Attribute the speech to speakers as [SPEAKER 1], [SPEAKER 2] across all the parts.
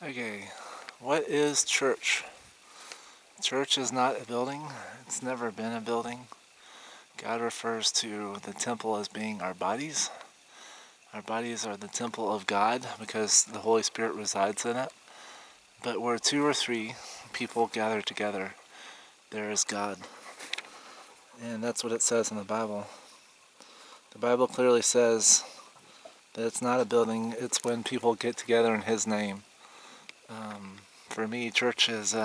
[SPEAKER 1] Okay, what is church? Church is not a building. It's never been a building. God refers to the temple as being our bodies. Our bodies are the temple of God because the Holy Spirit resides in it. But where two or three people gather together, there is God. And that's what it says in the Bible. The Bible clearly says that it's not a building, it's when people get together in His name. For me, church is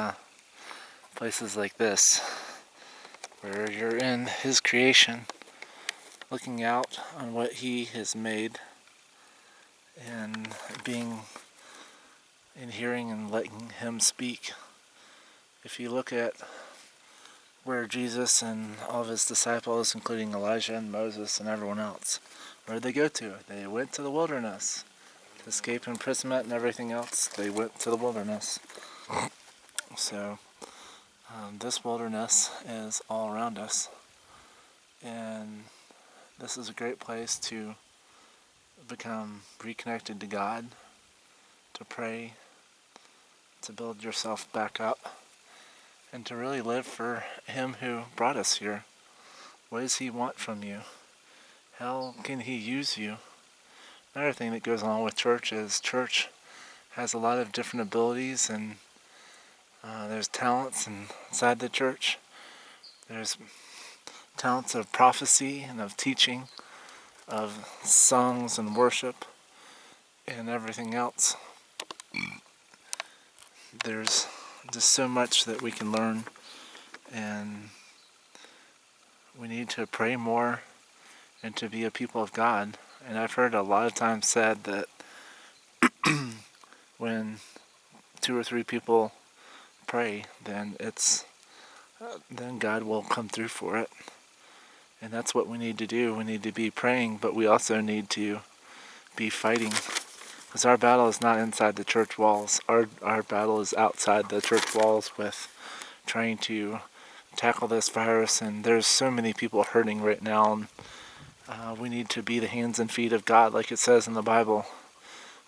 [SPEAKER 1] places like this, where you're in His creation, looking out on what He has made, and being and hearing and letting Him speak. If you look at where Jesus and all of His disciples, including Elijah and Moses and everyone else, where did they go to? They went to the wilderness. To escape imprisonment and everything else, they went to the wilderness. So, this wilderness is all around us. And this is a great place to become reconnected to God, to pray, to build yourself back up, and to really live for Him who brought us here. What does He want from you? How can He use you? Another thing that goes along with church is church has a lot of different abilities, and there's talents inside the church. There's talents of prophecy and of teaching, of songs and worship, and everything else. There's just so much that we can learn, and we need to pray more and to be a people of God. And I've heard a lot of times said that when two or three people pray, then God will come through for it. And that's what we need to do. We need to be praying, but we also need to be fighting. Because our battle is not inside the church walls. Our battle is outside the church walls with trying to tackle this virus. And there's so many people hurting right now. And we need to be the hands and feet of God, like it says in the Bible.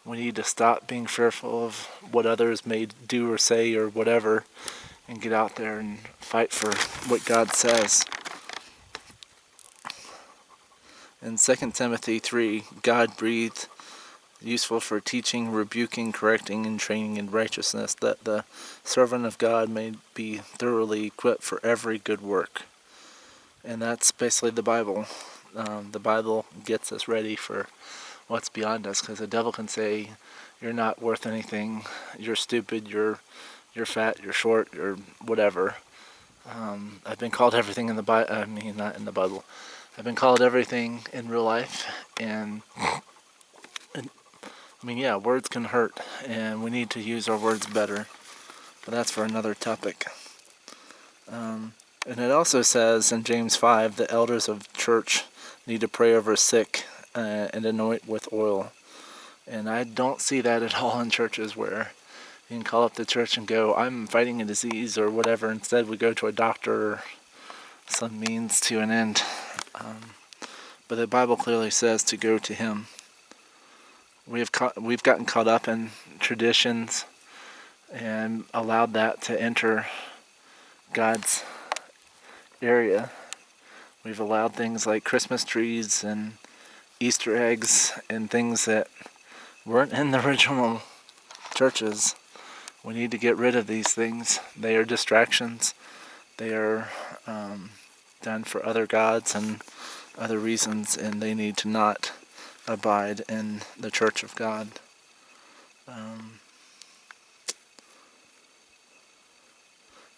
[SPEAKER 1] We need to stop being fearful of what others may do or say or whatever, and get out there and fight for what God says. In 2 Timothy 3, God breathed, useful for teaching, rebuking, correcting, and training in righteousness, that the servant of God may be thoroughly equipped for every good work. And that's basically the Bible. The Bible gets us ready for what's beyond us, because the devil can say, you're not worth anything, you're stupid, you're fat, you're short, you're whatever. I've been called everything in the Bible. I mean, not in the Bible. I've been called everything in real life, and words can hurt, and we need to use our words better. But that's for another topic. And it also says in James 5 that elders of church need to pray over sick and anoint with oil. And I don't see that at all in churches where you can call up the church and go, I'm fighting a disease or whatever. Instead, we go to a doctor or some means to an end. But the Bible clearly says to go to Him. We've gotten caught up in traditions and allowed that to enter God's area. We've allowed things like Christmas trees and Easter eggs and things that weren't in the original churches. We need to get rid of these things. They are distractions. They are done for other gods and other reasons, and they need to not abide in the church of God.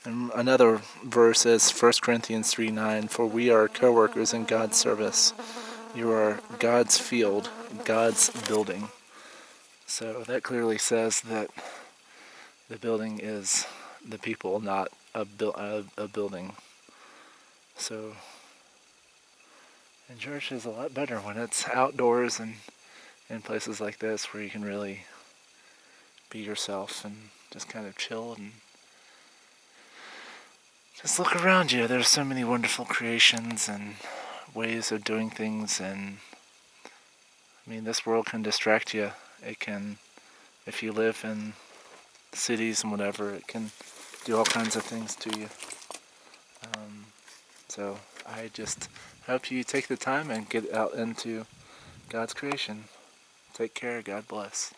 [SPEAKER 1] And another verse is 1 Corinthians 3:9, for we are co-workers in God's service. You are God's field, God's building. So that clearly says that the building is the people, not a building. So, and church is a lot better when it's outdoors and in places like this where you can really be yourself and just kind of chill and just look around you. There's so many wonderful creations and ways of doing things, and I mean, this world can distract you. It can, if you live in cities and whatever. It can do all kinds of things to you. So I just hope you take the time and get out into God's creation. Take care. God bless.